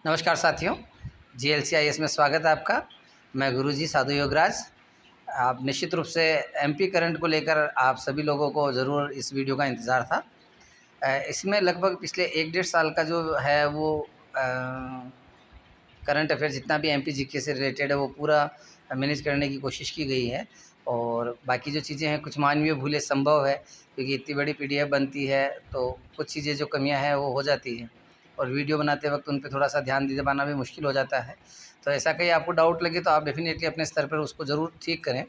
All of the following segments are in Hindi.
नमस्कार साथियों, GLCIS में स्वागत है आपका। मैं गुरुजी साधु योगराज। आप निश्चित रूप से एमपी करंट को लेकर आप सभी लोगों को ज़रूर इस वीडियो का इंतज़ार था। इसमें लगभग पिछले 1 डेढ़ साल का जो है वो करंट अफेयर जितना भी एमपी जीके से रिलेटेड है वो पूरा मैनेज करने की कोशिश की गई है। और बाकी जो चीज़ें हैं कुछ मानवीय भूलें संभव है, क्योंकि इतनी बड़ी PDF बनती है तो कुछ चीज़ें जो कमियां हैं वो हो जाती हैं और वीडियो बनाते वक्त उन पे थोड़ा सा ध्यान दे पाना भी मुश्किल हो जाता है। तो ऐसा कहीं आपको डाउट लगे तो आप डेफिनेटली अपने स्तर पर उसको ज़रूर ठीक करें।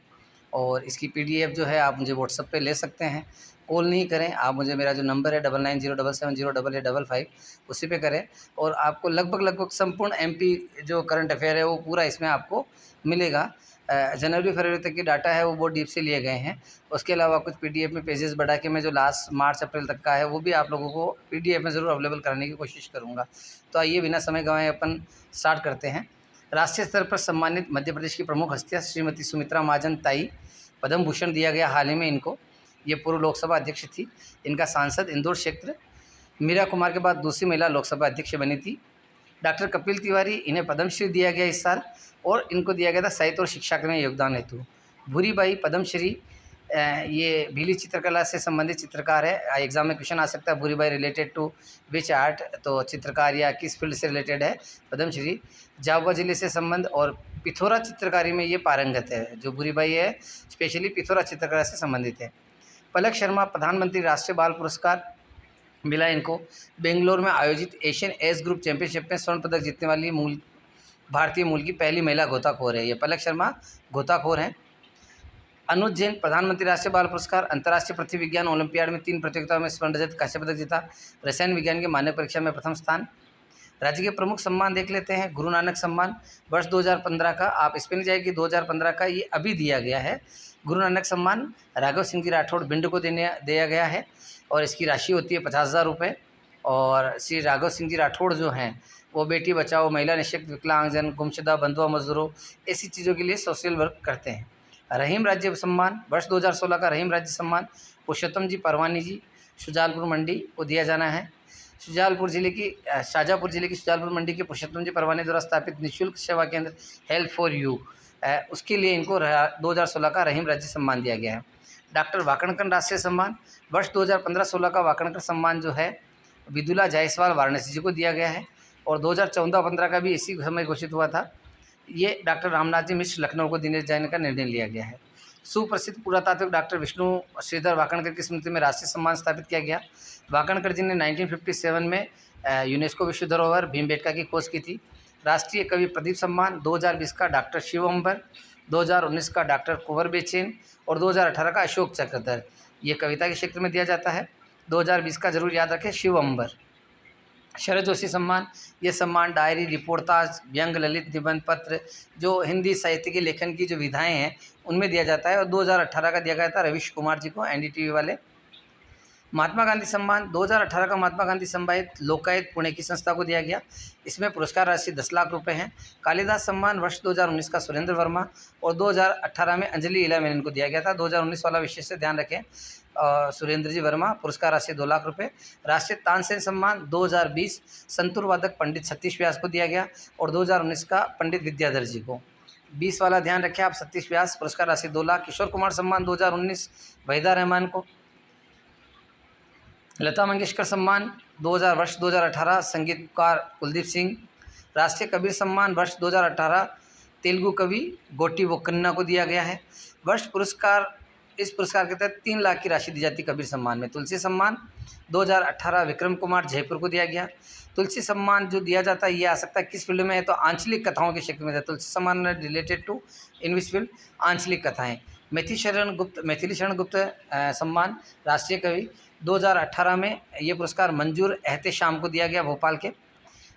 और इसकी PDF जो है आप मुझे व्हाट्सएप पे ले सकते हैं। कॉल नहीं करें, आप मुझे मेरा जो नंबर है 9907708855 उसी पे करें और आपको लगभग संपूर्ण एमपी जो करंट अफेयर है वो पूरा इसमें आपको मिलेगा। जनवरी फरवरी तक की डाटा है वो बहुत डीप से लिए गए हैं। उसके अलावा कुछ PDF में पेजेस बढ़ा के मैं जो लास्ट मार्च अप्रैल तक का है वो भी आप लोगों को PDF में ज़रूर अवेलेबल कराने की कोशिश करूँगा। तो आइए बिना समय गंवाए अपन स्टार्ट करते हैं। राष्ट्रीय स्तर पर सम्मानित मध्य प्रदेश की प्रमुख हस्तियाँ श्रीमती सुमित्रा महाजन ताई, पद्म भूषण दिया गया हाल ही में इनको। ये पूर्व लोकसभा अध्यक्ष थी। इनका सांसद इंदौर क्षेत्र। मीरा कुमार के बाद दूसरी महिला लोकसभा अध्यक्ष बनी थी। डॉक्टर कपिल तिवारी, इन्हें पद्मश्री दिया गया इस साल और इनको दिया गया था साहित्य और शिक्षा में योगदान हेतु। भूरीबाई पद्मश्री, ये भीली चित्रकला से संबंधित चित्रकार है। एग्जाम में क्वेश्चन आ सकता है Bhuri Bai related to which art, तो चित्रकार या किस फील्ड से रिलेटेड है पद्मश्री। झाबुआ जिले से संबंध और पिथौरा चित्रकारी में ये पारंगत है। जो भूरीबाई है स्पेशली पिथौरा चित्रकला से संबंधित है। पलक शर्मा, प्रधानमंत्री राष्ट्रीय बाल पुरस्कार मिला इनको। बेंगलोर में आयोजित एशियन एज ग्रुप चैंपियनशिप में स्वर्ण पदक जीतने वाली भारतीय मूल की पहली महिला गोताखोर है। ये पलक शर्मा गोताखोर हैं। अनुज जैन, प्रधानमंत्री राष्ट्रीय बाल पुरस्कार, अंतर्राष्ट्रीय पृथ्वी विज्ञान ओलंपियाड में 3 प्रतियोगिताओं में स्वर्ण रजत कांस्य पदक जीता। रसायन विज्ञान की मानव परीक्षा में प्रथम स्थान। राज्य के प्रमुख सम्मान देख लेते हैं। गुरु नानक सम्मान वर्ष 2015 का, आप इस पर नहीं जाए कि 2015 का, ये अभी दिया गया है। गुरु नानक सम्मान राघव सिंह जी राठौड़ भिंड को दिया गया है और इसकी राशि होती है 50,000 रुपये। और श्री राघव सिंह जी राठौड़ जो हैं वो बेटी बचाओ, महिला निशक्त, विकलांगजन, गुमशुदा, बंधुआ मजदूरों, ऐसी चीज़ों के लिए सोशल वर्क करते हैं। रहीम राज्य सम्मान वर्ष 2016 का रहीम राज्य सम्मान पुरुषोत्तम जी परवानी जी, शुजालपुर मंडी को दिया जाना है। शाहजहाँपुर जिले की शुजालपुर मंडी के पुरुषोत्तम जी परवानी द्वारा स्थापित निःशुल्क सेवा केंद्र हेल्प फॉर यू, उसके लिए इनको 2016 का रहीम राज्य सम्मान दिया गया है। डॉक्टर वाकणकर राष्ट्रीय सम्मान वर्ष 2015-16 का वाकणकर सम्मान जो है विदुला जायसवाल वाराणसी जी को दिया गया है और 2014-15 का भी इसी समय घोषित हुआ था। ये डॉक्टर रामनाथ जी मिश्र लखनऊ को दिए जाने का निर्णय लिया गया है। सुप्रसिद्ध पुरातात्विक डॉक्टर विष्णु श्रीधर वाकणकर की स्मृति में राष्ट्रीय सम्मान स्थापित किया गया। वाकणकर जी ने 1957 में यूनेस्को विश्व धरोहर भीमबेटका की खोज की थी। राष्ट्रीय कवि प्रदीप सम्मान 2020 का डॉक्टर शिव अंबर, 2019 का डॉक्टर कुंवर बेचैन और 2018 का अशोक चक्रधर, ये कविता के क्षेत्र में दिया जाता है। 2020 का जरूर याद रखें, शिव अंबर। शरद जोशी सम्मान, ये सम्मान डायरी, रिपोर्टाज, व्यंग, ललित, निबंध, पत्र, जो हिंदी साहित्य के लेखन की जो विधाएं हैं उनमें दिया जाता है और 2018 का दिया गया था रविश कुमार जी को, NDTV वाले। महात्मा गांधी सम्मान 2018 का महात्मा गांधी संवाद लोकायत पुणे की संस्था को दिया गया। इसमें पुरस्कार राशि 10 लाख रुपए है। कालिदास सम्मान वर्ष 2019 का सुरेंद्र वर्मा और 2018 में अंजलि ईला मेनन को दिया गया था। 2019 वाला विशेष से ध्यान रखें। सुरेंद्र जी वर्मा, पुरस्कार राशि 2 लाख रुपए। राष्ट्रीय तानसेन सम्मान 2020 संतूर वादक पंडित सतीश व्यास को दिया गया और 2019 का पंडित विद्याधर जी को। 20 वाला ध्यान रखें आप, सतीश व्यास, पुरस्कार राशि 2 लाख। किशोर कुमार सम्मान 2019 वहीदा रहमान को। लता मंगेशकर सम्मान 2018 संगीतकार कुलदीप सिंह। राष्ट्रीय कबीर सम्मान वर्ष 2018 तेलुगु कवि गोटी बोकन्ना को दिया गया है। इस पुरस्कार के तहत 3 लाख की राशि दी जाती कबीर सम्मान में। तुलसी सम्मान 2018 विक्रम कुमार जयपुर को दिया गया। तुलसी सम्मान जो दिया जाता है ये आ सकता है किस फील्ड में है, तो आंचलिक कथाओं के क्षेत्र में है। Tulsi Samman related to in which field, आंचलिक कथाएं। मैथिली शरण गुप्त सम्मान राष्ट्रीय कवि 2018 में ये पुरस्कार मंजूर एहतेशाम को दिया गया, भोपाल के।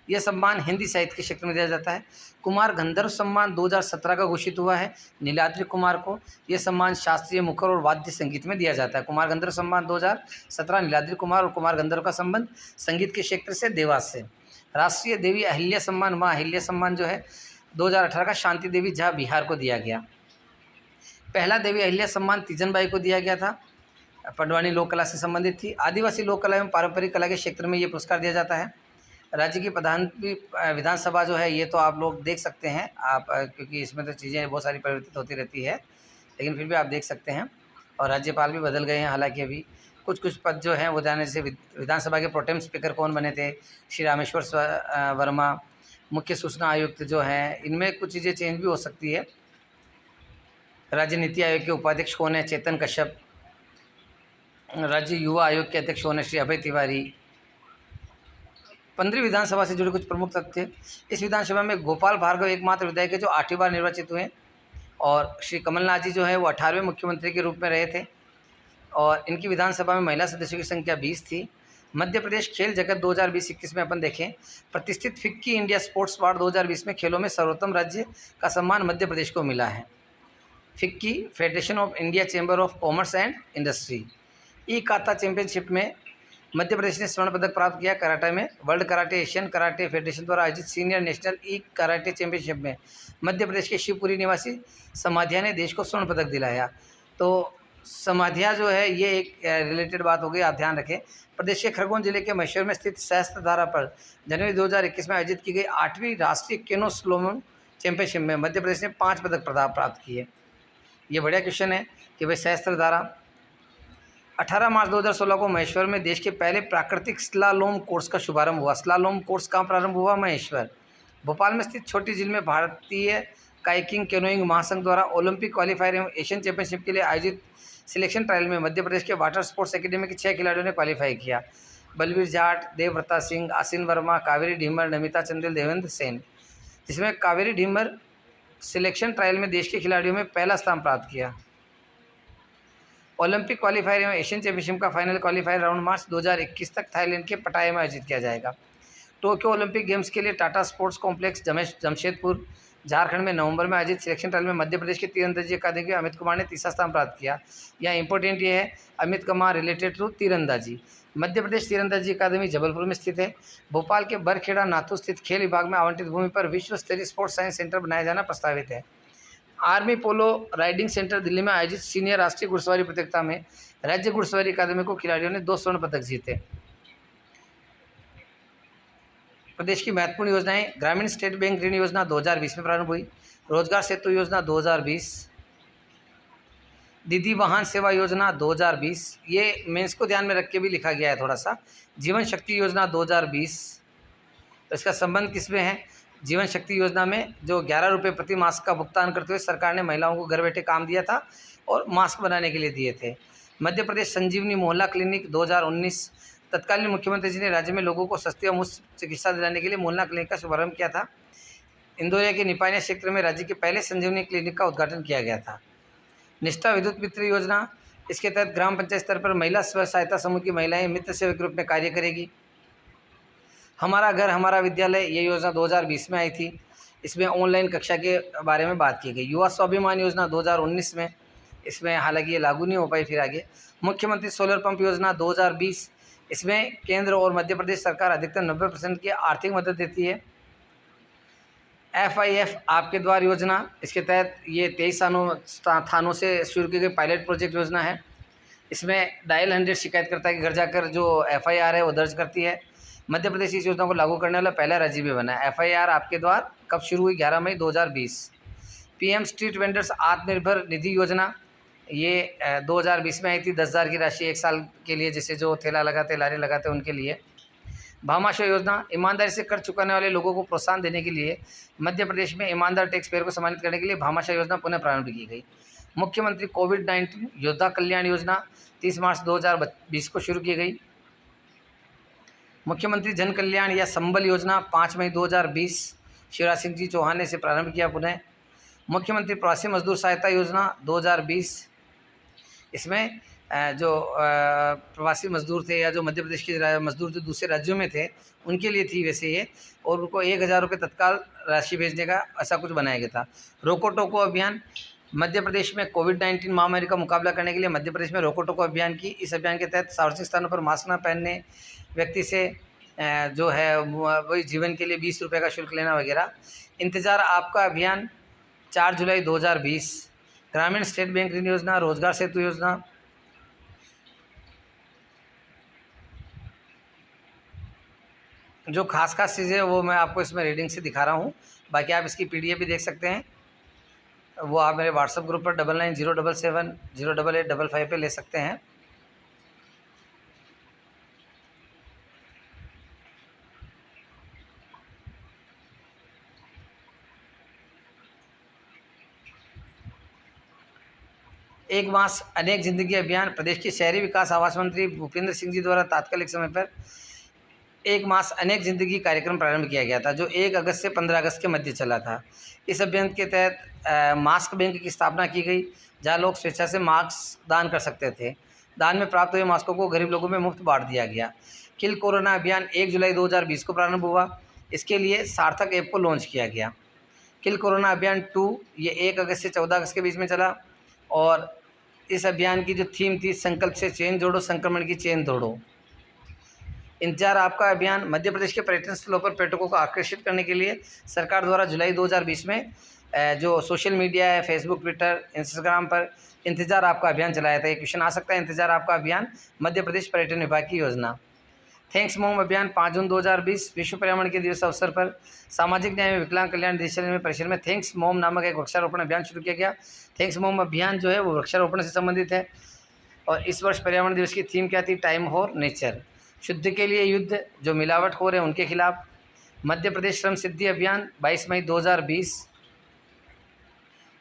यह सम्मान हिंदी साहित्य के क्षेत्र में दिया जाता है। कुमार गंधर्व सम्मान 2017 का घोषित हुआ है नीलाद्रि कुमार को। यह सम्मान शास्त्रीय मुखर और वाद्य संगीत में दिया जाता है। कुमार गंधर्व सम्मान 2017, नीलाद्रि कुमार और कुमार गंधर्व का संबंध संगीत के क्षेत्र से देवास से। राष्ट्रीय देवी अहिल्या सम्मान, माँ अहिल्या सम्मान जो है 2018 का शांति देवी झा बिहार को दिया गया। पहला देवी अहिल्या सम्मान तीजनबाई को दिया गया था, पंडवानी लोक कला से संबंधित थी। आदिवासी लोक कला एवं पारंपरिक कला के क्षेत्र में ये पुरस्कार दिया जाता है। राज्य की विधानसभा जो है ये तो आप लोग देख सकते हैं आप, क्योंकि इसमें तो चीज़ें बहुत सारी परिवर्तित होती रहती है, लेकिन फिर भी आप देख सकते हैं। और राज्यपाल भी बदल गए हैं, हालांकि अभी कुछ पद जो हैं वो जाने से। विधानसभा के प्रोटेम स्पीकर कौन बने थे? श्री रामेश्वर वर्मा। मुख्य सूचना आयुक्त जो हैं, इनमें कुछ चीज़ें चेंज भी हो सकती है। राज्य नीति आयोग के उपाध्यक्ष कौन है? चेतन कश्यप। राज्य युवा आयोग के अध्यक्ष कौन है? श्री अभय तिवारी। 15वीं विधानसभा से जुड़े कुछ प्रमुख तथ्य। इस विधानसभा में गोपाल भार्गव एकमात्र विधायक है जो 8वीं बार निर्वाचित हुए, और श्री कमलनाथ जी जो है वो 18वें मुख्यमंत्री के रूप में रहे थे, और इनकी विधानसभा में महिला सदस्यों की संख्या 20 थी। मध्य प्रदेश खेल जगत 2020-21 में अपन देखें, प्रतिष्ठित फिक्की इंडिया स्पोर्ट्स अवार्ड 2020 में खेलों में सर्वोत्तम राज्य का सम्मान मध्य प्रदेश को मिला है। FICCI federation of India chamber of commerce and industry ई काता चैंपियनशिप में मध्य प्रदेश ने स्वर्ण पदक प्राप्त किया। कराटे में world karate Asian karate federation द्वारा आयोजित senior national e karate championship में मध्य प्रदेश के शिवपुरी निवासी समाधिया ने देश को स्वर्ण पदक दिलाया। तो समाधिया जो है ये एक रिलेटेड बात हो गई, आप ध्यान रखें। प्रदेश के खरगोन जिले के महेश्वर में स्थित सहस्त्रधारा पर जनवरी 2021 में आयोजित की गई 8वीं राष्ट्रीय केनो स्लोमन चैंपियनशिप में मध्य प्रदेश ने 5 पदक प्राप्त किए। ये बढ़िया क्वेश्चन है कि भाई सहस्त्रधारा। 18 मार्च 2016 को महेश्वर में देश के पहले प्राकृतिक स्लालोम कोर्स का शुभारंभ हुआ। स्लालोम कोर्स कहाँ प्रारंभ हुआ? महेश्वर। भोपाल में स्थित छोटी झील में भारतीय काइकिंग कैनोइंग महासंघ द्वारा ओलंपिक क्वालीफायर एवं एशियन चैंपियनशिप के लिए आयोजित सिलेक्शन ट्रायल में मध्य प्रदेश के वाटर स्पोर्ट्स एकेडमी के 6 खिलाड़ियों ने क्वालीफाई किया। बलवीर जाट, देवव्रता सिंह, आसिन वर्मा, कावेरी ढीमर, नमिता चंदेल, देवेंद्र सेन, जिसमें कावेरी ढीमर सिलेक्शन ट्रायल में देश के खिलाड़ियों में पहला स्थान प्राप्त किया। ओलंपिक क्वालीफायर एवं एशियन चैंपियनशिप का फाइनल क्वालीफायर राउंड मार्च 2021 तक थाईलैंड के पटाया में आयोजित किया जाएगा। टोक्यो ओलंपिक गेम्स के लिए टाटा स्पोर्ट्स कॉम्प्लेक्स जमशेदपुर झारखंड में नवंबर में आयोजित सिलेक्शन ट्रायल में मध्य प्रदेश के तीरंदाजी अकादमी के अमित कुमार ने तीसरा स्थान प्राप्त किया। यहाँ इंपॉर्टेंट ये है, अमित कुमार रिलेटेड टू तीरंदाजी। मध्य प्रदेश तीरंदाजी अकादमी जबलपुर में स्थित है। भोपाल के बरखेड़ा नाथू स्थित खेल विभाग में आवंटित भूमि पर विश्व स्तरीय स्पोर्ट्स साइंस सेंटर बनाया जाना प्रस्तावित है। आर्मी पोलो राइडिंग सेंटर दिल्ली में आयोजित सीनियर राष्ट्रीय घुड़सवारी प्रतियोगिता में राज्य घुड़सवारी अकादमी को खिलाड़ियों ने 2 स्वर्ण पदक जीते। प्रदेश की महत्वपूर्ण योजनाएं। ग्रामीण स्टेट बैंक ऋण योजना 2020 में प्रारंभ हुई। रोजगार सेतु योजना 2020, दीदी वाहन सेवा योजना 2020, ये मेंस को ध्यान में रख के भी लिखा गया है थोड़ा सा। जीवन शक्ति योजना 2020, तो इसका संबंध किस में है? जीवन शक्ति योजना में जो 11 रुपये प्रति मास्क का भुगतान करते हुए सरकार ने महिलाओं को घर बैठे काम दिया था और मास्क बनाने के लिए दिए थे। मध्य प्रदेश संजीवनी मोहल्ला क्लिनिक 2019, तत्कालीन मुख्यमंत्री जी ने राज्य में लोगों को सस्ती और मुफ्त चिकित्सा दिलाने के लिए मोहल्ला क्लिनिक का शुभारंभ किया था। इंदौरिया के निपानिया क्षेत्र में राज्य के पहले संजीवनी क्लिनिक का उद्घाटन किया गया था। निष्ठा विद्युत मित्र योजना, इसके तहत ग्राम पंचायत स्तर पर महिला स्व सहायता समूह की महिलाएं मित्र सेवा के रूप में कार्य करेगी। हमारा घर हमारा विद्यालय, ये योजना 2020 में आई थी। इसमें ऑनलाइन कक्षा के बारे में बात की गई। युवा स्वाभिमान योजना 2019 में, इसमें हालांकि ये लागू नहीं हो पाई फिर आगे। मुख्यमंत्री सोलर पंप योजना 2020, इसमें केंद्र और मध्य प्रदेश सरकार अधिकतम 90% की आर्थिक मदद देती है। FIF आपके द्वार योजना, इसके तहत ये 23 थानों से शुरू की गई पायलट प्रोजेक्ट योजना है। इसमें डायल 100 शिकायतकर्ता के घर जाकर जो FIR है वो दर्ज करती है। मध्य प्रदेश इस योजना को लागू करने वाला पहला राज्य भी बना है। FIR आपके द्वार कब शुरू हुई? 11 मई 2020। PM street vendors Atmanirbhar Nidhi योजना, ये 2020 में आई थी। 10,000 की राशि 1 साल के लिए, जैसे जो ठेला लगाते लारी लगाते उनके लिए। भामाशाह योजना, ईमानदारी से कर चुकाने वाले लोगों को प्रोत्साहन देने के लिए मध्य प्रदेश में ईमानदार टैक्स पेयर को सम्मानित करने के लिए भामाशाह योजना पुनः प्रारंभ की गई। मुख्यमंत्री कोविड-19 योद्धा कल्याण योजना 30 मार्च 2020 को शुरू की गई। मुख्यमंत्री जन कल्याण या संबल योजना 5 मई 2020 शिवराज सिंह जी चौहान ने इसे प्रारंभ किया पुनः। मुख्यमंत्री प्रवासी मजदूर सहायता योजना 2020, इसमें जो प्रवासी मजदूर थे या जो मध्य प्रदेश के मजदूर जो दूसरे राज्यों में थे उनके लिए थी वैसे ये, और उनको 1,000 रुपये तत्काल राशि भेजने का ऐसा कुछ बनाया गया था। रोको टोको अभियान, मध्य प्रदेश में कोविड-19 महामारी का मुकाबला करने के लिए मध्य प्रदेश में रोको टोको अभियान की। इस अभियान के तहत सार्वजनिक स्थानों पर मास्क न पहनने, व्यक्ति से जो है वही जीवन के लिए 20 रुपये का शुल्क लेना वगैरह। इंतज़ार आपका अभियान 4 जुलाई 2020। ग्रामीण स्टेट बैंक ऋण योजना, रोजगार सेतु योजना, जो खास चीज़ें वो मैं आपको इसमें रीडिंग से दिखा रहा हूँ। बाकी आप इसकी PDF भी देख सकते हैं, वो आप मेरे व्हाट्सएप ग्रुप पर 9907708855 पे ले सकते हैं। एक मास अनेक जिंदगी अभियान प्रदेश के शहरी विकास आवास मंत्री भूपेंद्र सिंह जी द्वारा तात्कालिक समय पर एक मास अनेक जिंदगी कार्यक्रम प्रारंभ किया गया था, जो 1 अगस्त से 15 अगस्त के मध्य चला था। इस अभियान के तहत मास्क बैंक की स्थापना की गई, जहां लोग स्वेच्छा से मास्क दान कर सकते थे। दान में प्राप्त हुए मास्कों को गरीब लोगों में मुफ्त बांट दिया गया। किल कोरोना अभियान 1 जुलाई 2020 को प्रारंभ हुआ। इसके लिए सार्थक ऐप को लॉन्च किया गया। किल कोरोना अभियान 2 ये 1 अगस्त से 14 अगस्त के बीच में चला, और इस अभियान की जो थीम थी, संकल्प से चेन जोड़ो, संक्रमण की चेन तोड़ो। इंतजार आपका अभियान मध्य प्रदेश के पर्यटन स्थलों पर पर्यटकों को आकर्षित करने के लिए सरकार द्वारा जुलाई 2020 में जो सोशल मीडिया है, फेसबुक, ट्विटर, इंस्टाग्राम पर इंतजार आपका अभियान चलाया था। ये क्वेश्चन आ सकता है, इंतजार आपका अभियान मध्य प्रदेश पर्यटन विभाग की योजना। थैंक्स मोम अभियान 5 जून 2020 विश्व पर्यावरण के दिवस अवसर पर सामाजिक न्याय एवं विकलांग कल्याण निदेशालय परिसर में थैंक्स मोम नामक एक वृक्षारोपण अभियान शुरू किया गया। थैंक्स मोम अभियान जो है वो वृक्षारोपण से संबंधित है, और इस वर्ष पर्यावरण दिवस की थीम क्या थी? Time for nature. शुद्ध के लिए युद्ध, जो मिलावटखोर है उनके खिलाफ। मध्य प्रदेश श्रम सिद्धि अभियान 22 मई 2020।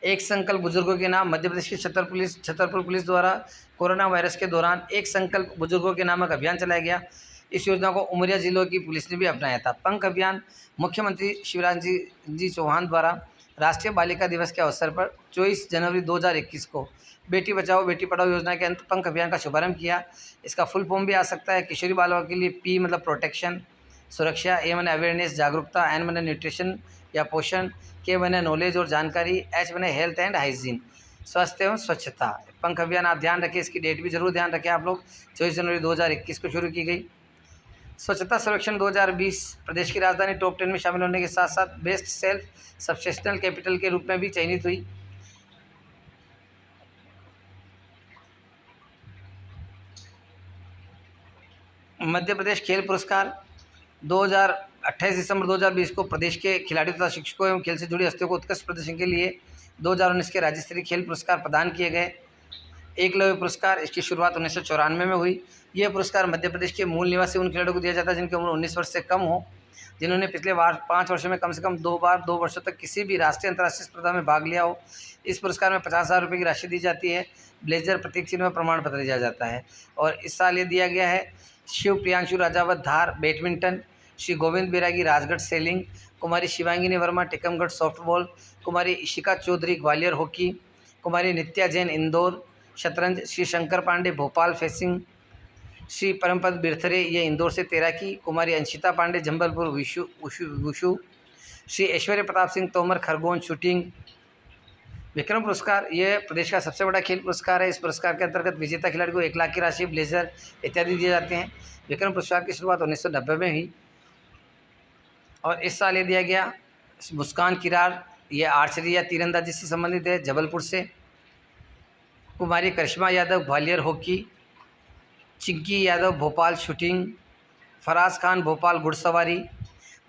एक संकल्प बुजुर्गों के नाम, मध्य प्रदेश की छतरपुर पुलिस द्वारा कोरोना वायरस के दौरान एक संकल्प बुजुर्गों के नामक अभियान चलाया गया। इस योजना को उमरिया जिलों की पुलिस ने भी अपनाया था। पंख अभियान मुख्यमंत्री शिवराज जी चौहान द्वारा राष्ट्रीय बालिका दिवस के अवसर पर 24 जनवरी 2021 को बेटी बचाओ बेटी पढ़ाओ योजना के अंतर्गत पंख अभियान का शुभारंभ किया। इसका फुल फॉर्म भी आ सकता है किशोरी बालिकाओं के लिए। P मतलब प्रोटेक्शन, सुरक्षा, A माने अवेयरनेस, जागरूकता, N माने न्यूट्रिशन या पोषण, K माने नॉलेज और जानकारी, H माने हेल्थ एंड हाइजीन, स्वास्थ्य एवं स्वच्छता। पंख अभियान आप ध्यान रखें, इसकी डेट भी जरूर ध्यान रखें आप लोग। 24 जनवरी 2021 को शुरू की गई। स्वच्छता सर्वेक्षण 2020 प्रदेश की राजधानी टॉप 10 में शामिल होने के साथ साथ बेस्ट सेल्फ सब्सिस्टेंस कैपिटल के रूप में भी चयनित हुई। मध्य प्रदेश खेल पुरस्कार 28 दिसंबर 2020 को प्रदेश के खिलाड़ियों तथा शिक्षकों एवं खेल से जुड़ी हस्तियों को उत्कृष्ट प्रदर्शन के लिए 2019 के राज्य स्तरीय खेल पुरस्कार प्रदान किए गए। एकलव्य पुरस्कार, इसकी शुरुआत 1994 में हुई। यह पुरस्कार मध्य प्रदेश के मूल निवासी उन खिलाड़ियों को दिया जाता है जिनकी उम्र 19 वर्ष से कम हो, जिन्होंने पिछले 5 वर्षों में कम से कम 2 बार 2 वर्षों तक किसी भी राष्ट्रीय अंतर्राष्ट्रीय स्पर्धा में भाग लिया हो। इस पुरस्कार में 50,000 रुपये की राशि दी जाती है। ब्लेजर, प्रतीक चिन्ह व प्रमाण पत्र दिया जाता है। और इस साल ये दिया गया है शिव प्रियांशु राजावत धार बैडमिंटन, श्री गोविंद बैरागी राजगढ़ सेलिंग, कुमारी शिवांगिनी वर्मा टिकमगढ़ सॉफ्टबॉल, कुमारी इशिका चौधरी ग्वालियर हॉकी, कुमारी नित्या जैन इंदौर शतरंज, श्री शंकर पांडे भोपाल फेंसिंग, श्री परमपद बिरथरे ये इंदौर से तैराकी, कुमारी अंशिता पांडे जंबलपुर वुशु, श्री ऐश्वर्य प्रताप सिंह तोमर खरगोन शूटिंग। विक्रम पुरस्कार ये प्रदेश का सबसे बड़ा खेल पुरस्कार है। इस पुरस्कार के अंतर्गत विजेता खिलाड़ी को 1 लाख की राशि, ब्लेजर इत्यादि दिए जाते हैं। विक्रम पुरस्कार की शुरुआत 1990 में हुई और इस साल ये दिया गया मुस्कान किरार, ये आर्चरी या तीरंदाजी से संबंधित है जबलपुर से। कुमारी करिश्मा यादव ग्वालियर हॉकी, चिंकी यादव भोपाल शूटिंग, फराज खान भोपाल घुड़सवारी।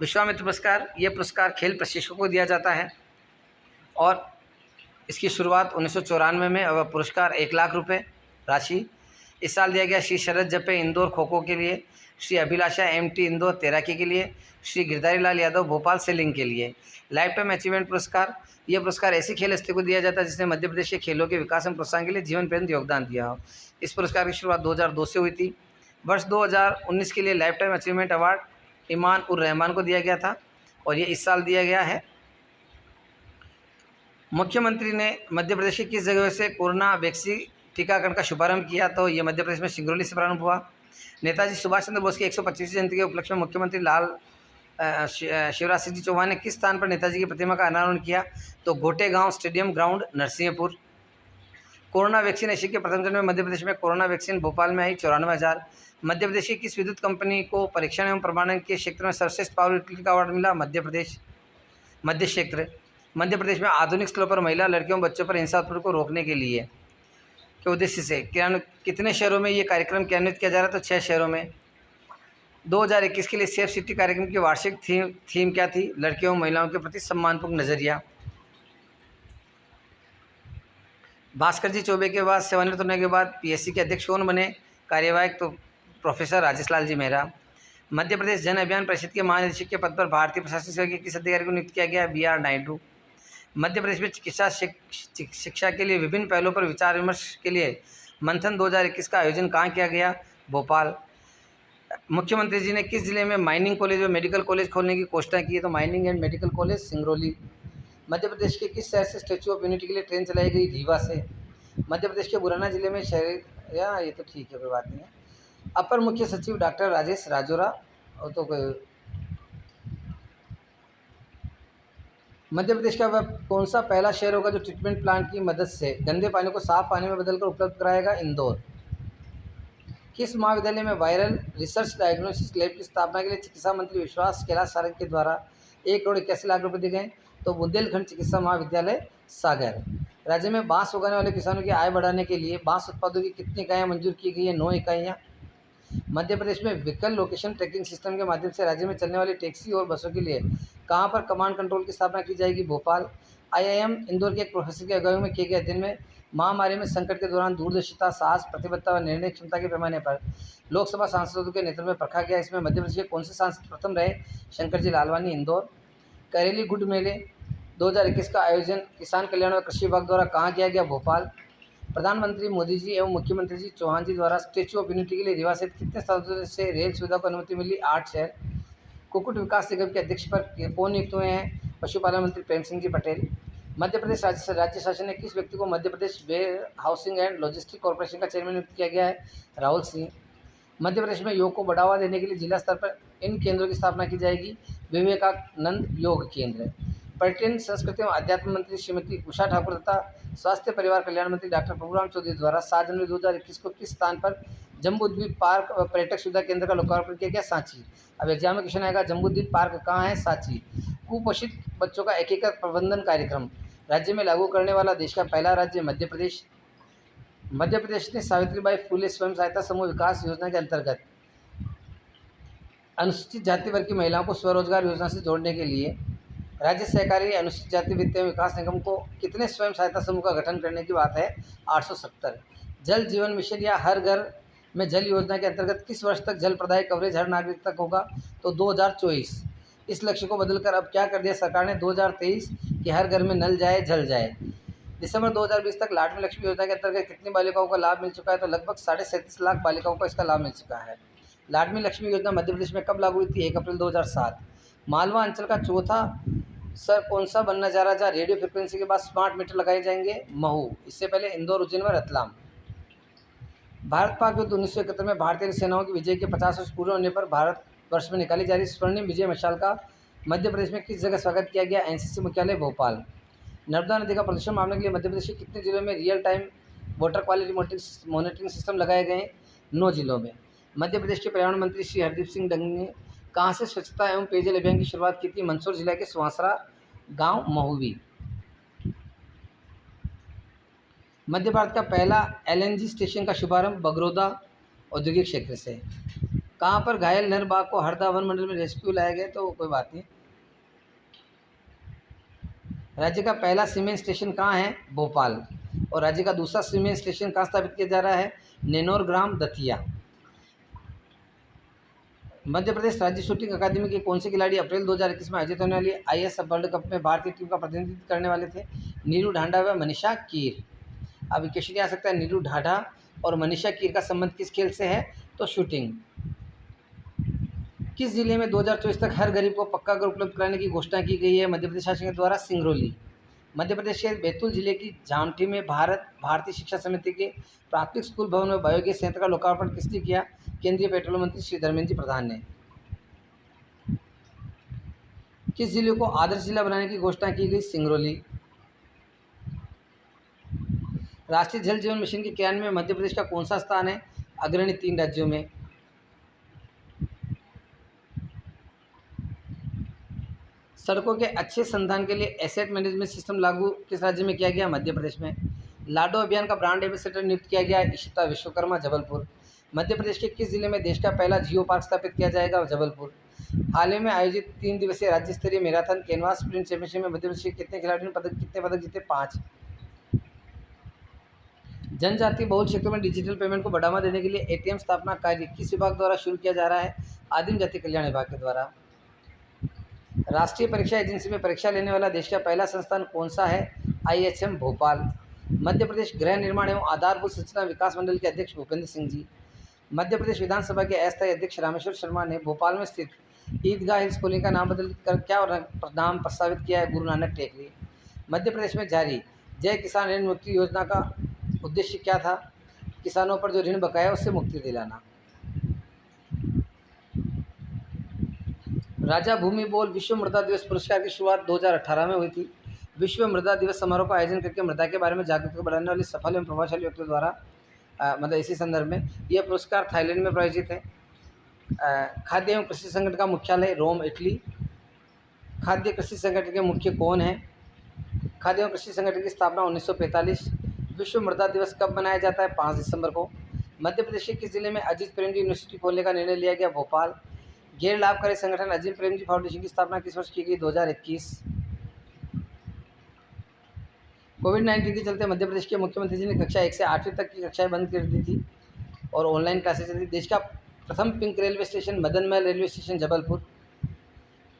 विश्वामित्र पुरस्कार ये पुरस्कार खेल प्रशिक्षकों को दिया जाता है और इसकी शुरुआत 1994 में और पुरस्कार 1 लाख रुपए राशि। इस साल दिया गया श्री शरद जपे इंदौर खो खो के लिए, श्री अभिलाषा MT इंदौर तैराकी के लिए, श्री गिरधारी लाल यादव भोपाल सेलिंग के लिए। लाइफ टाइम अचीवमेंट पुरस्कार यह पुरस्कार ऐसी खेल हस्ती को दिया जाता है जिसने मध्य प्रदेश के खेलों के विकास एवं प्रोत्साहन के लिए जीवन पर्यंत योगदान दिया हो। इस पुरस्कार की शुरुआत 2002 से हुई थी। वर्ष 2019 के लिए लाइफ टाइम अचीवमेंट अवार्ड ईमान उर रहमान को दिया गया था और ये इस साल दिया गया है। मुख्यमंत्री ने मध्य प्रदेश की किस जगह से कोरोना वैक्सीन टीकाकरण का शुभारंभ किया? तो ये मध्य प्रदेश में सिंगरौली से प्रारंभ हुआ। नेताजी सुभाष चंद्र बोस की 125वीं जयंती के उपलक्ष्य में मुख्यमंत्री शिवराज सिंह जी चौहान ने किस स्थान पर नेताजी की प्रतिमा का अनावरण किया? तो Gotegaon stadium ground Narsinghpur. Corona vaccination के प्रथम चरण में मध्य प्रदेश में कोरोना वैक्सीन भोपाल में आई 94,000। मध्य प्रदेश की किस विद्युत कंपनी को परीक्षण एवं प्रमाणन के क्षेत्र में सर्वश्रेष्ठ पावर यूटिलिटी का अवार्ड मिला? मध्य क्षेत्र। मध्य प्रदेश में आधुनिक स्थलों पर महिला, लड़कियों, बच्चों पर हिंसा उत्पीड़न को रोकने के लिए के उद्देश्य से कितने शहरों में ये कार्यक्रम क्रियान्वित किया जा रहा है? तो 6 शहरों में। 2021 के लिए सेफ सिटी कार्यक्रम की वार्षिक थीम क्या थी? लड़कियों और महिलाओं के प्रति सम्मानपूर्ण नज़रिया। भास्कर जी चौबे के बाद सेवानिवृत्त होने के बाद पीएससी के अध्यक्ष कौन बने? कार्यवाहक तो प्रोफेसर राजेश लाल जी मेहरा। मध्य प्रदेश जन अभियान परिषद के महानिदेशक के पद पर भारतीय प्रशासनिक सेवा के किस अधिकारी को नियुक्त किया गया? B R Naidu. मध्य प्रदेश में चिकित्सा शिक्षा के लिए विभिन्न पहलों पर विचार विमर्श के लिए मंथन 2021 का आयोजन कहाँ किया गया? भोपाल। मुख्यमंत्री जी ने किस जिले में माइनिंग कॉलेज व मेडिकल कॉलेज खोलने की घोषणा की है? तो mining and medical college Singrauli. Madhya Pradesh के किस शहर से स्टैच्यू ऑफ यूनिटी के लिए ट्रेन चलाई गई? रीवा से। मध्य प्रदेश के बुराना जिले में शहर या ये तो ठीक है, कोई बात नहीं है। अपर मुख्य सचिव डॉक्टर राजेश राजोरा। और तो कोई मध्य प्रदेश का वह कौन सा पहला शहर होगा जो ट्रीटमेंट प्लांट की मदद से गंदे पानी को साफ पानी में बदलकर उपलब्ध कराएगा? इंदौर। किस महाविद्यालय में वायरल रिसर्च डायग्नोसिस लैब की स्थापना के लिए चिकित्सा मंत्री विश्वास कैलाश सारंग के द्वारा 1,81,00,000 रुपये दिए गए? तो बुंदेलखंड चिकित्सा महाविद्यालय सागर। राज्य में बांस उगाने वाले किसानों की आय बढ़ाने के लिए बांस उत्पादों की कितनी इकाइयाँ मंजूर की गई है? 9 इकाइयाँ। मध्य प्रदेश में व्हीकल लोकेशन ट्रैकिंग सिस्टम के माध्यम से राज्य में चलने वाली टैक्सी और बसों के लिए कहाँ पर कमांड कंट्रोल की स्थापना की जाएगी? भोपाल। आईआईएम इंदौर के एक प्रोफेसर की अगुवाई में किए गए अध्ययन में महामारी में संकट के दौरान दूरदर्शिता, साहस, प्रतिबद्धता व निर्णय क्षमता के पैमाने पर लोकसभा सांसदों के नेतृत्व में परखा गया। इसमें मध्य प्रदेश के कौन से सांसद प्रथम रहे? शंकर जी लालवानी, इंदौर। करेली गुड मेले 2021 का आयोजन किसान कल्याण व कृषि विभाग द्वारा कहाँ किया गया? भोपाल। प्रधानमंत्री मोदी जी एवं मुख्यमंत्री जी चौहान जी द्वारा स्टैच्यू ऑफ यूनिटी के लिए रीवा सहित कितने स्थानों से रेल सुविधा को अनुमति मिली? 8 शहर। कुक्कुट विकास निगम के अध्यक्ष पर कौन नियुक्त हुए हैं? पशुपालन मंत्री प्रेम सिंह जी पटेल। मध्य प्रदेश राज्य शासन ने किस व्यक्ति को Madhya Pradesh warehousing and logistic corporation का चेयरमैन नियुक्त किया गया है? राहुल सिंह। मध्य प्रदेश में योग को बढ़ावा देने के लिए जिला स्तर पर इन केंद्रों की स्थापना की जाएगी? विवेकानंद योग केंद्र। पर्यटन, संस्कृति एवं अध्यात्म मंत्री श्रीमती उषा ठाकुर तथा स्वास्थ्य परिवार कल्याण मंत्री डॉक्टर प्रभुराम चौधरी द्वारा 7 जनवरी 2021 को किस स्थान पर जम्बूद्वीप पार्क व पर्यटक सुविधा केंद्र का लोकार्पण किया गया? सांची। अब एग्जाम में क्वेश्चन आएगा, जम्बूद्वीप पार्क कहाँ है? सांची। कुपोषित बच्चों का एकीकृत प्रबंधन कार्यक्रम राज्य में लागू करने वाला देश का पहला राज्य मध्य प्रदेश। मध्य प्रदेश ने सावित्रीबाई फुले स्वयं सहायता समूह विकास योजना के अंतर्गत अनुसूचित जाति वर्ग की महिलाओं को स्वरोजगार योजना से जोड़ने के लिए राज्य सहकारी अनुसूचित जाति वित्त एवं विकास निगम को कितने स्वयं सहायता समूह का गठन करने की बात है? 870। जल जीवन मिशन या हर घर में जल योजना के अंतर्गत किस वर्ष तक जल प्रदाय कवरेज हर नागरिक तक होगा? तो 2024। इस लक्ष्य को बदलकर अब क्या कर दिया सरकार ने? 2023 कि हर घर में नल जाए जल जाए। दिसंबर 2020 तक लाडली लक्ष्मी योजना के अंतर्गत कितनी बालिकाओं को लाभ मिल चुका है? तो लगभग 37.5 लाख बालिकाओं को इसका लाभ मिल चुका है। लाडली लक्ष्मी योजना मध्य प्रदेश में कब लागू हुई थी? 1 अप्रैल 2007। मालवा अंचल का चौथा सर कौन सा बनना जा रहा है जहाँ रेडियो फ्रिक्वेंसी के बाद स्मार्ट मीटर लगाए जाएंगे? महू। इससे पहले इंदौर, उज्जैन व रतलाम। भारत पाक युद्ध 1971 में भारतीय सेनाओं की विजय के 50 वर्ष पूरे होने पर भारत वर्ष में निकाली जा रही स्वर्णिम विजय मशाल का मध्य प्रदेश में किस जगह स्वागत किया गया? एनसीसी मुख्यालय भोपाल। नर्मदा नदी का प्रदूषण मापने के लिए मध्य प्रदेश के कितने जिलों में real time water quality monitoring system लगाए गए? 9 जिलों में। मध्य प्रदेश के पर्यावरण मंत्री श्री हरदीप सिंह डंग ने कहाँ से स्वच्छता एवं पेयजल अभियान की शुरुआत की थी? मंदसौर जिला के सुहासरा गांव महुवी। मध्य भारत का पहला एलएनजी स्टेशन का शुभारंभ बगरौदा औद्योगिक क्षेत्र से। कहाँ पर घायल नर बाघ को हरदा वन मंडल में रेस्क्यू लाया गया? तो कोई बात नहीं। राज्य का पहला सीमेंट स्टेशन कहाँ है? भोपाल। और राज्य का दूसरा सीमेंट स्टेशन कहाँ स्थापित किया जा रहा है? नेनोर ग्राम दतिया। मध्य प्रदेश राज्य शूटिंग अकादमी के कौन से खिलाड़ी अप्रैल 2021 में आयोजित होने वाली आईएएस वर्ल्ड कप में भारतीय टीम का प्रतिनिधित्व करने वाले थे? नीरू ढांडा व मनीषा कीर। अब क्वेश्चन आ सकता है, नीरू ढांडा और मनीषा कीर का संबंध किस खेल से है? तो शूटिंग। किस जिले में 2024 तक हर गरीब को पक्का घर उपलब्ध कराने की घोषणा की गई है मध्य प्रदेश शासन के द्वारा? सिंगरौली। मध्य प्रदेश के बैतूल जिले की जामठी में भारतीय शिक्षा समिति के प्राथमिक स्कूल भवन में बायोगैस संयंत्र का लोकार्पण किसने किया? केंद्रीय पेट्रोलियम मंत्री श्री धर्मेंद्र जी प्रधान ने। किस जिले को आदर्श जिला बनाने की घोषणा की गई? सिंगरौली। राष्ट्रीय जल जीवन मिशन के क्रियान्वयन में मध्य प्रदेश का कौन सा स्थान है? अग्रणी 3 राज्यों में। सड़कों के अच्छे संधान के लिए एसेट मैनेजमेंट सिस्टम लागू किस राज्य में किया गया? मध्य प्रदेश में। लाडो अभियान का ब्रांड एम्बेसडर नियुक्त किया गया? इशिता विश्वकर्मा, जबलपुर। मध्य प्रदेश के किस जिले में देश का पहला जियो पार्क स्थापित किया जाएगा? जबलपुर। हाल ही में आयोजित 3 दिवसीय राज्य स्तरीय मैराथन कैनवास स्प्रिंट चैंपियनशिप में मध्य प्रदेश के कितने खिलाड़ियों ने कितने पदक जीते? 5। जनजातीय बहुल क्षेत्रों में डिजिटल पेमेंट को बढ़ावा देने के लिए एटीएम स्थापना कार्य किस विभाग द्वारा शुरू किया जा रहा है? आदिम जाति कल्याण विभाग के द्वारा। राष्ट्रीय परीक्षा एजेंसी में परीक्षा लेने वाला देश का पहला संस्थान कौन सा है? IHM भोपाल। मध्य प्रदेश गृह निर्माण एवं आधारभूत संरचना विकास मंडल के अध्यक्ष भूपेंद्र सिंह जी। मध्य प्रदेश विधानसभा के अस्थायी अध्यक्ष रामेश्वर शर्मा ने भोपाल में स्थित ईदगाह हिल्स कॉलोनी का नाम बदल कर क्या नाम प्रस्तावित किया है? गुरु नानक टेकरी। मध्य प्रदेश में जारी जय किसान ऋण मुक्ति योजना का उद्देश्य क्या था? किसानों पर जो ऋण बकाया उससे मुक्ति दिलाना। राजा भूमि बोल विश्व मृदा दिवस पुरस्कार की शुरुआत 2018 में हुई थी। विश्व मृदा दिवस समारोह का आयोजन करके मृदा के बारे में जागरूकता बढ़ाने वाले सफल एवं प्रभावशाली व्यक्तियों द्वारा मतलब इसी संदर्भ में यह पुरस्कार थाईलैंड में प्रायोजित है। खाद्य एवं कृषि संगठन का मुख्यालय रोम, इटली। खाद्य कृषि संगठन के मुख्य कौन है? खाद्य एवं कृषि संगठन की स्थापना 1945। विश्व मृदा दिवस कब मनाया जाता है? 5 दिसंबर को। मध्य प्रदेश के किस जिले में अजीत प्रेमजी यूनिवर्सिटी खोलने का निर्णय लिया गया? भोपाल। गैर लाभकारी संगठन अजीत प्रेमजी फाउंडेशन की स्थापना किस वर्ष की गई? 2021। कोविड-19 के चलते मध्य प्रदेश के मुख्यमंत्री जी ने कक्षा 1 से 8वीं तक की कक्षाएं बंद कर दी थी और ऑनलाइन क्लासेस चलती। देश का प्रथम pink railway station Madan Mahal railway station Jabalpur.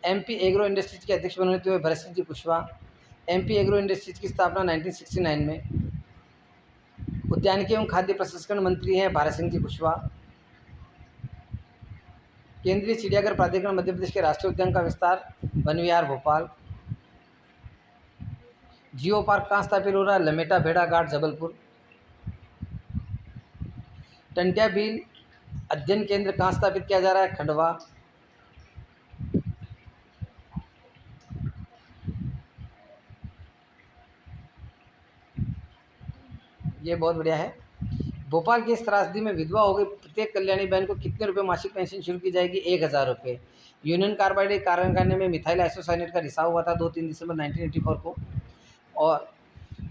MP agro industries के अध्यक्ष बने हुए Bharat Singh ji Kushwaha. MP agro industries की स्थापना 1969 में। उद्यानिकी एवं खाद्य प्रसंस्करण मंत्री हैं भारत सिंह जी कुशवाहा। केंद्रीय चिड़ियाघर प्राधिकरण मध्य प्रदेश के राष्ट्रीय उद्यान का विस्तार वन विहार भोपाल। जियो पार्क कहाँ स्थापित हो रहा है? लमेटा भेड़ा घाट जबलपुर। टंटिया भील अध्ययन केंद्र कहाँ स्थापित किया जा रहा है? खंडवा। ये बहुत बढ़िया है। भोपाल की इस त्रासदी में विधवा हो गई प्रत्येक कल्याणी बहन को कितने रुपए मासिक पेंशन शुरू की जाएगी? 1000 रुपये। यूनियन कार्बाइड कारखाने में मिथाइल आइसोसाइनेट का रिसाव हुआ था 2-3 दिसंबर 1984 को और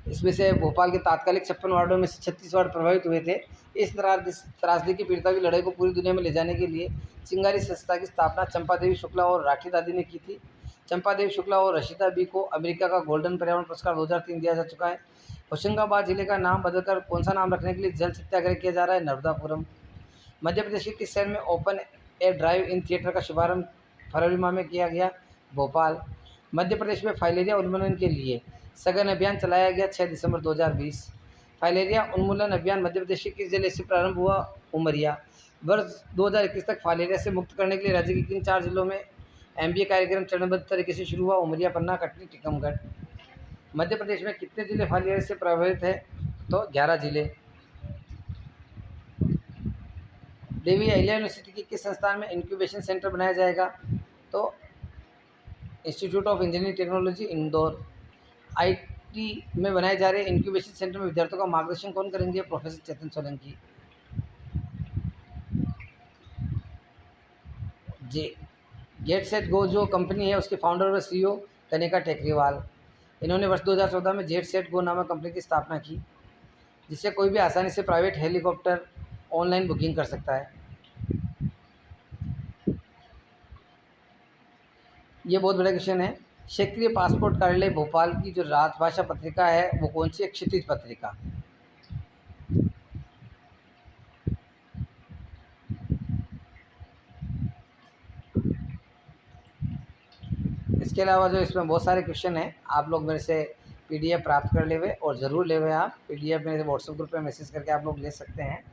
इसमें से भोपाल के तात्कालिक 56 वार्डों में से 36 वार्ड प्रभावित हुए थे। इस त्रासदी की पीड़िता की लड़ाई को पूरी दुनिया में ले जाने के लिए चिंगारी संस्था की स्थापना चंपा देवी शुक्ला और राठी दादी ने की थी। चंपा देवी शुक्ला और रशिदा बी को अमेरिका का गोल्डन पर्यावरण पुरस्कार 2003 दिया जा चुका है। होशंगाबाद जिले का नाम बदलकर कौन सा नाम रखने के लिए जल सत्याग्रह किया जा रहा है? नर्मदापुरम। मध्य प्रदेश के किस शहर में open air drive in theatre का शुभारंभ फरवरी माह में किया गया? भोपाल। मध्य प्रदेश में फाइलेरिया उन्मूलन के लिए सघन अभियान चलाया गया 6 दिसंबर 2020। फाइलेरिया उन्मूलन अभियान मध्य प्रदेश के किस जिले से प्रारंभ हुआ? उमरिया। वर्ष 2021 तक फाइलेरिया से मुक्त करने के लिए राज्य के किन 4 जिलों में MBA कार्यक्रम चरणबद्ध तरीके से शुरू हुआ? उमरिया, पन्ना, कटनी, टीकमगढ़। मध्य प्रदेश में कितने जिले फाइलेरिया से प्रभावित है? तो 11 जिले। देवी अहिल्या यूनिवर्सिटी के किस संस्थान में इंक्यूबेशन सेंटर बनाया जाएगा? तो institute of engineering technology Indore. IT में बनाए जा रहे इंक्यूबेशन सेंटर में विद्यार्थियों का मार्गदर्शन कौन करेंगे? प्रोफेसर चेतन सोलंकी। गेट सेट गो जो कंपनी है उसके फाउंडर और CEO कनिका टेकरीवाल। इन्होंने वर्ष 2014 में जेट सेट गो नामक कंपनी की स्थापना की जिससे कोई भी आसानी से प्राइवेट हेलीकॉप्टर ऑनलाइन बुकिंग कर सकता है। ये बहुत बड़ा क्वेश्चन है। क्षेत्रीय पासपोर्ट कार्यालय भोपाल की जो राजभाषा पत्रिका है वो कौन सी है? क्षितिज पत्रिका। इसके अलावा जो इसमें बहुत सारे क्वेश्चन हैं आप लोग मेरे से PDF प्राप्त कर लेवे और ज़रूर लेवे। आप PDF मेरे व्हाट्सएप ग्रुप पे मैसेज करके आप लोग ले सकते हैं।